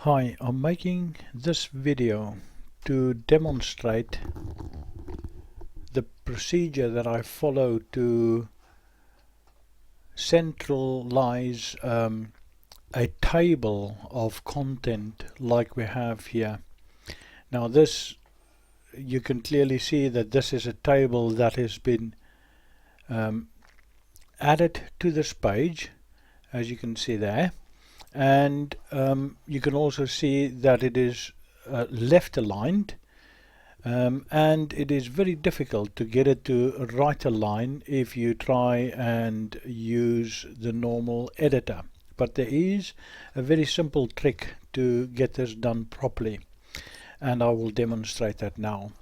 Hi, I'm making this video to demonstrate the procedure that I follow to centralize a table of content like we have here. Now this, you can clearly see that this is a table that has been added to this page, as you can see there. And you can also see that it is left aligned, and it is very difficult to get it to right align if you try and use the normal editor. But there is a very simple trick to get this done properly, and I will demonstrate that now.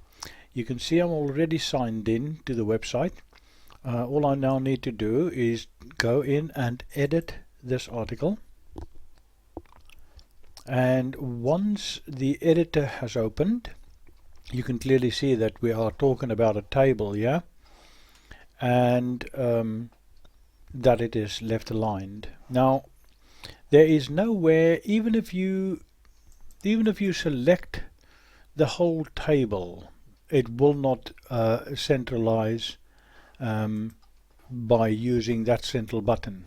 You can see I'm already signed in to the website. All I now need to do is go in and edit this article. And once the editor has opened, you can clearly see that we are talking about a table here, and that it is left aligned. Now there is nowhere, even if you select the whole table, it will not centralize by using that central button.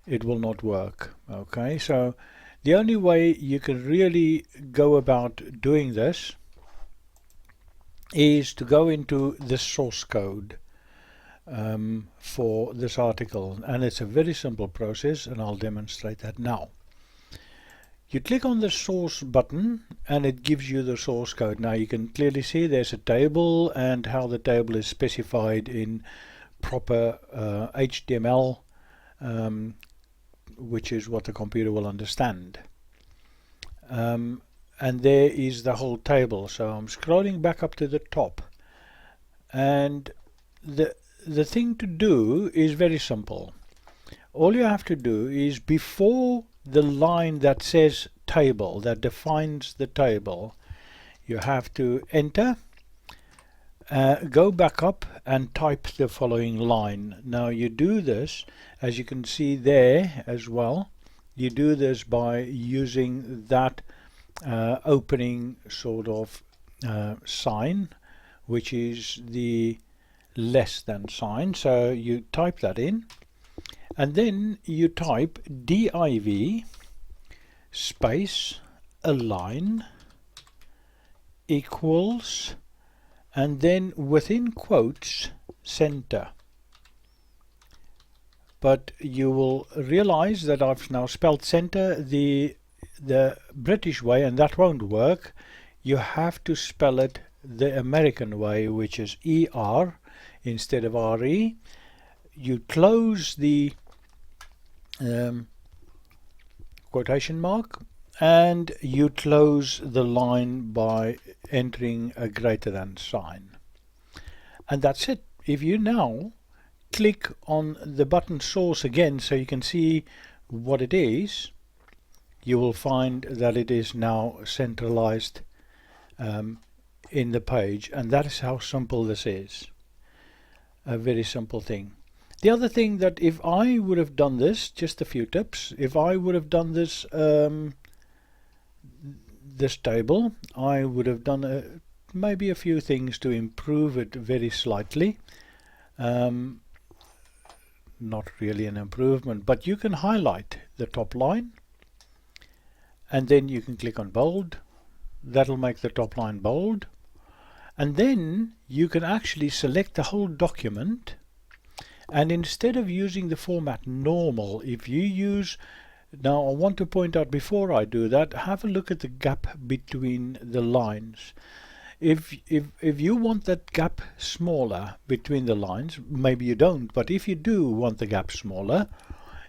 It will not work. Okay, so the only way you can really go about doing this is to go into the source code for this article, and it's a very simple process, and I'll demonstrate that now. You click on the source button and it gives you the source code. Now you can clearly see there's a table and how the table is specified in proper HTML, which is what the computer will understand. And there is the whole table. So I'm scrolling back up to the top, and the thing to do is very simple. All you have to do is, before the line that says table, that defines the table, you have to enter, go back up and type the following line. Now you do this, as you can see there as well, you do this by using that opening sort of sign, which is the less than sign. So you type that in, and then you type div space align equals, and then within quotes center. But you will realize that I've now spelled center the British way, and that won't work. You have to spell it the American way, which is ER instead of RE. You close the quotation mark, and you close the line by entering a greater than sign. And that's it. If you now click on the button source again so you can see what it is, you will find that it is now centralized in the page, and that is how simple this is. A very simple thing. The other thing, that if I would have done this, just a few tips, if I would have done this this table, I would have done maybe a few things to improve it very slightly. Not really an improvement, but you can highlight the top line, and then you can click on bold. That'll make the top line bold, and then you can actually select the whole document. And instead of using the format normal, if you use, now I want to point out before I do that, have a look at the gap between the lines. If you want that gap smaller between the lines, maybe you don't, but if you do want the gap smaller,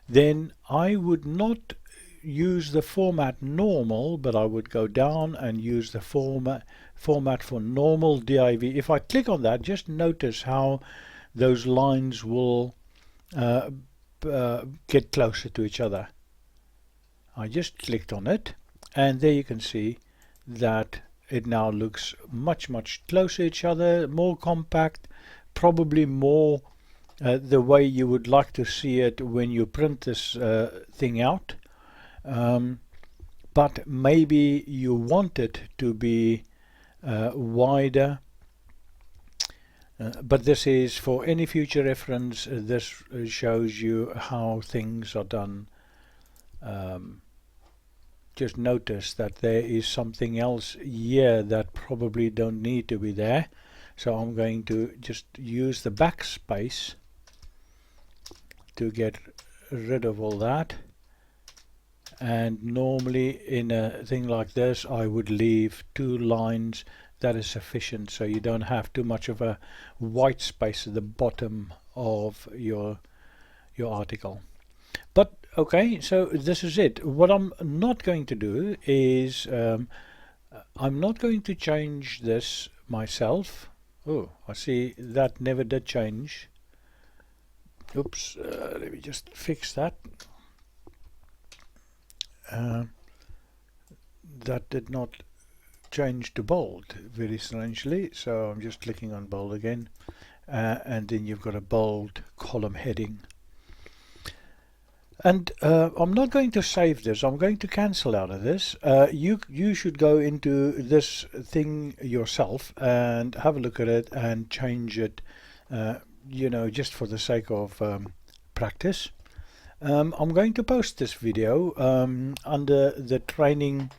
then I would not use the format normal, but I would go down and use the format for normal div. If I click on that, just notice how those lines will get closer to each other. I just clicked on it, and there you can see that it now looks much closer to each other, more compact, probably more the way you would like to see it when you print this thing out. but maybe you want it to be wider. But this is for any future reference. This shows you how things are done. Just notice that there is something else here that probably don't need to be there. So I'm going to just use the backspace to get rid of all that. And normally in a thing like this I would leave 2 lines. That is sufficient, so you don't have too much of a white space at the bottom of your article. But okay, so this is it. What I'm not going to do is I'm not going to change this myself. Oh, I see that never did change. Oops, let me just fix that. That did not change to bold, very strangely, so I'm just clicking on bold again, and then you've got a bold column heading. And I'm not going to save this, I'm going to cancel out of this. You should go into this thing yourself and have a look at it and change it, you know, just for the sake of practice. I'm going to post this video under the training,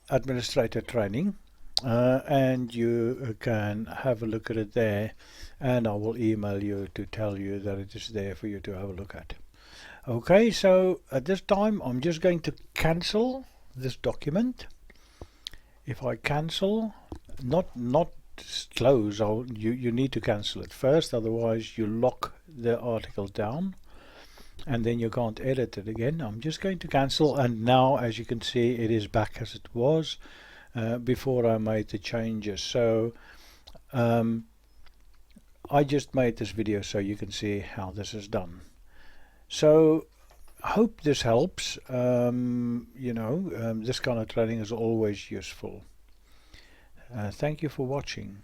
administrator training, and you can have a look at it there, and I will email you to tell you that it is there for you to have a look at. Okay, so at this time I'm just going to cancel this document. If I cancel, not close, you need to cancel it first, otherwise you lock the article down and then you can't edit it again. I'm just going to cancel, and now as you can see it is back as it was before I made the changes. So I just made this video so you can see how this is done. So I hope this helps. You know, this kind of training is always useful. Thank you for watching.